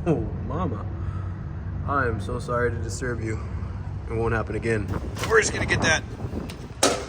Oh, mama. I am so sorry to disturb you. It won't happen again. We're just gonna get that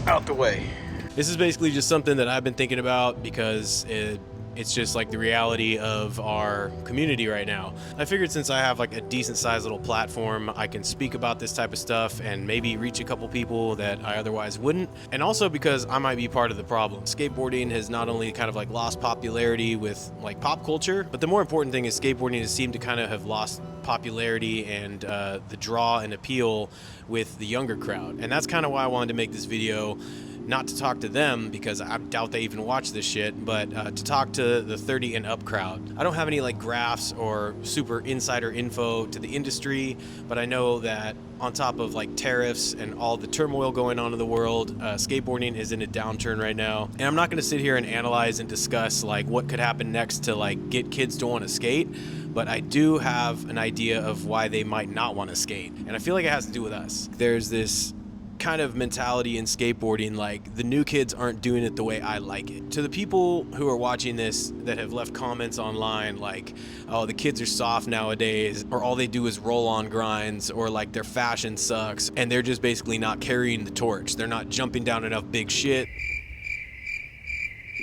out the way. This is basically just something that I've been thinking about because it's just like the reality of our community right now. I figured since I have like a decent sized little platform, I can speak about this type of stuff and maybe reach a couple people that I otherwise wouldn't. And also because I might be part of the problem. Skateboarding has not only kind of like lost popularity with like pop culture, but the more important thing is skateboarding has seemed to kind of have lost popularity and the draw and appeal with the younger crowd. And that's kind of why I wanted to make this video. Not to talk to them because I doubt they even watch this shit, but to talk to the 30 and up crowd. I don't have any like graphs or super insider info to the industry, but I know that on top of like tariffs and all the turmoil going on in the world, skateboarding is in a downturn right now. And I'm not gonna sit here and analyze and discuss like what could happen next to like get kids to want to skate, but I do have an idea of why they might not want to skate. And I feel like it has to do with us. There's this kind of mentality in skateboarding, like the new kids aren't doing it the way I like it. To the people who are watching this that have left comments online like, oh, the kids are soft nowadays, or all they do is roll on grinds, or like their fashion sucks and they're just basically not carrying the torch, they're not jumping down enough big shit.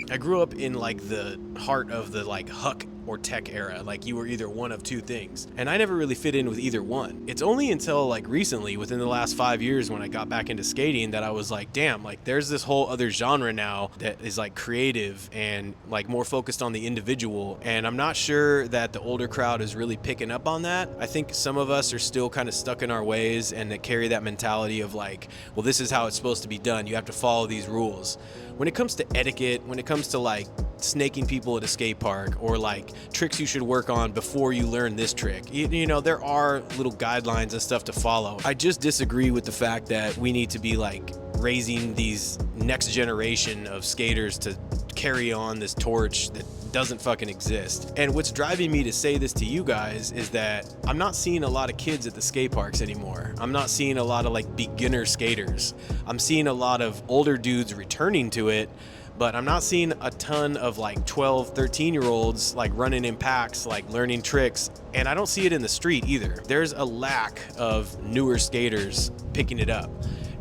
I grew up in like the heart of the like Huck or tech era. Like you were either one of two things, and I never really fit in with either one. It's only until like recently, within the last 5 years, when I got back into skating, that I was like, damn, like there's this whole other genre now that is like creative and like more focused on the individual. And I'm not sure that the older crowd is really picking up on that. I think some of us are still kind of stuck in our ways and that carry that mentality of like, well, this is how it's supposed to be done, you have to follow these rules. When it comes to etiquette, when it comes to like snaking people at a skate park, or like tricks you should work on before you learn this trick, you know, there are little guidelines and stuff to follow. I just disagree with the fact that we need to be like raising these next generation of skaters to carry on this torch that doesn't fucking exist. And what's driving me to say this to you guys is that I'm not seeing a lot of kids at the skate parks anymore. I'm not seeing a lot of like beginner skaters. I'm seeing a lot of older dudes returning to it, but I'm not seeing a ton of like 12, 13-year-olds like running in packs, like learning tricks. And I don't see it in the street either. There's a lack of newer skaters picking it up.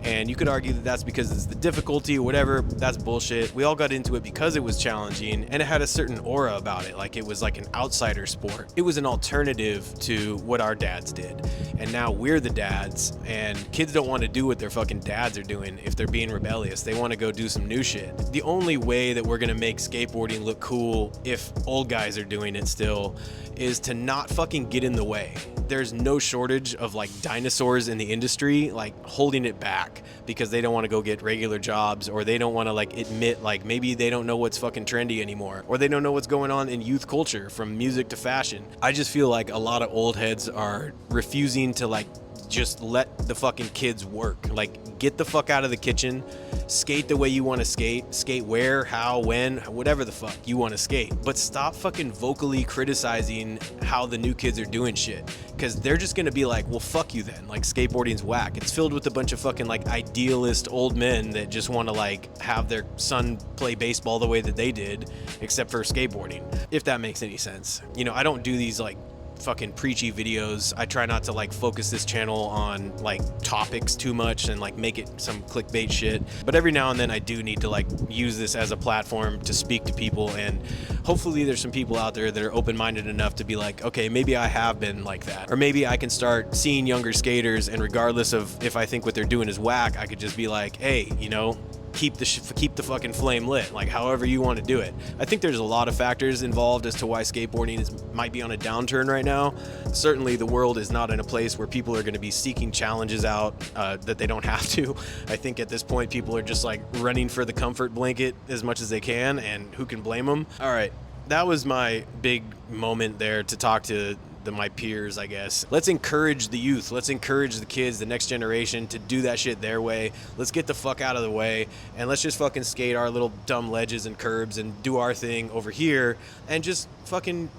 And you could argue that that's because it's the difficulty or whatever. That's bullshit. We all got into it because it was challenging and it had a certain aura about it. Like it was like an outsider sport. It was an alternative to what our dads did. And now we're the dads, and kids don't want to do what their fucking dads are doing if they're being rebellious. They want to go do some new shit. The only way that we're going to make skateboarding look cool, if old guys are doing it still, is to not fucking get in the way. There's no shortage of like dinosaurs in the industry like holding it back because they don't want to go get regular jobs, or they don't want to like admit like maybe they don't know what's fucking trendy anymore, or they don't know what's going on in youth culture from music to fashion. I just feel like a lot of old heads are refusing to like just let the fucking kids work. Like get the fuck out of the kitchen, skate the way you want to skate where, how, when, whatever the fuck you want to skate, but stop fucking vocally criticizing how the new kids are doing shit, because they're just gonna be like, well, fuck you then, like skateboarding's whack. It's filled with a bunch of fucking like idealist old men that just want to like have their son play baseball the way that they did, except for skateboarding, if that makes any sense. You know, I don't do these like fucking preachy videos. I try not to like focus this channel on like topics too much and like make it some clickbait shit, but every now and then I do need to like use this as a platform to speak to people, and hopefully there's some people out there that are open-minded enough to be like, okay, maybe I have been like that, or maybe I can start seeing younger skaters, and regardless of if I think what they're doing is whack, I could just be like, hey, you know, keep the fucking flame lit, like however you want to do it. I think there's a lot of factors involved as to why skateboarding might be on a downturn right now. Certainly the world is not in a place where people are going to be seeking challenges out that they don't have to. I think at this point people are just like running for the comfort blanket as much as they can, and who can blame them? All right, that was my big moment there to talk to my peers, I guess. Let's encourage the youth. Let's encourage the kids, the next generation, to do that shit their way. Let's get the fuck out of the way, and let's just fucking skate our little dumb ledges and curbs and do our thing over here, and just fucking,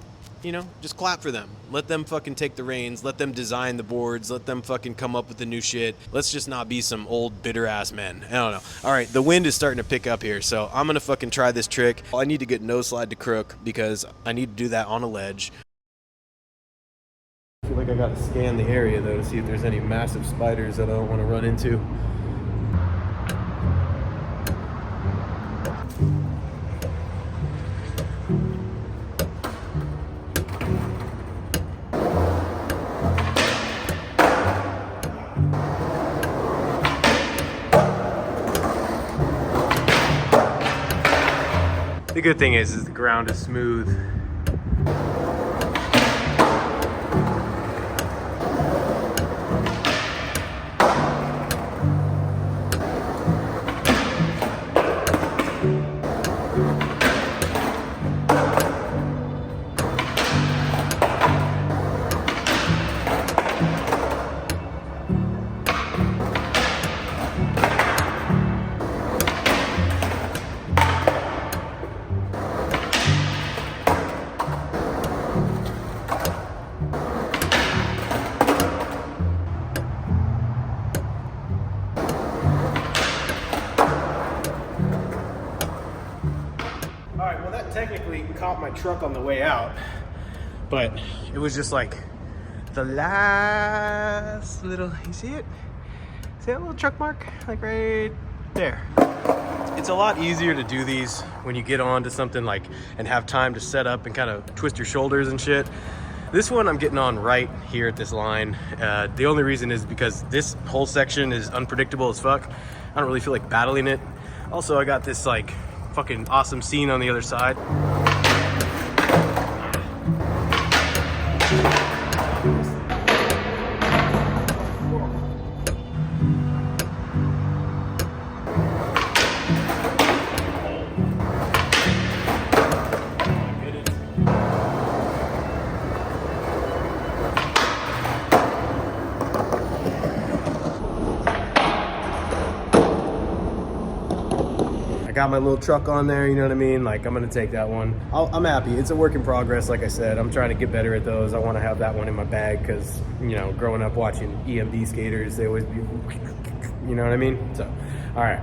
you know, just clap for them. Let them fucking take the reins. Let them design the boards. Let them fucking come up with the new shit. Let's just not be some old bitter ass men. I don't know. All right, the wind is starting to pick up here, so I'm gonna fucking try this trick. I need to get no slide to crook because I need to do that on a ledge. like I gotta scan the area though to see if there's any massive spiders that I don't want to run into. The good thing is the ground is smooth. Alright, well that technically caught my truck on the way out, but it was just like the last little, you see it? See that little truck mark? Like right there. It's a lot easier to do these when you get onto something like and have time to set up and kind of twist your shoulders and shit. This one I'm getting on right here at this line. The only reason is because this whole section is unpredictable as fuck. I don't really feel like battling it. Also, I got this like fucking awesome scene on the other side. Got my little truck on there, you know what I mean? Like, I'm gonna take that one. I'm happy. It's a work in progress, like I said. I'm trying to get better at those. I want to have that one in my bag because, you know, growing up watching EMD skaters, they always be, you know what I mean? So, all right.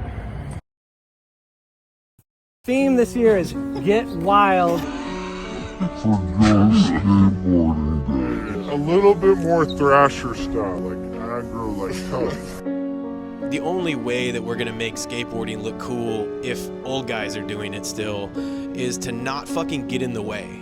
Theme this year is Get Wild. For Go Skateboarding Day. A little bit more Thrasher style, like aggro, like tough. The only way that we're gonna make skateboarding look cool, if old guys are doing it still, is to not fucking get in the way.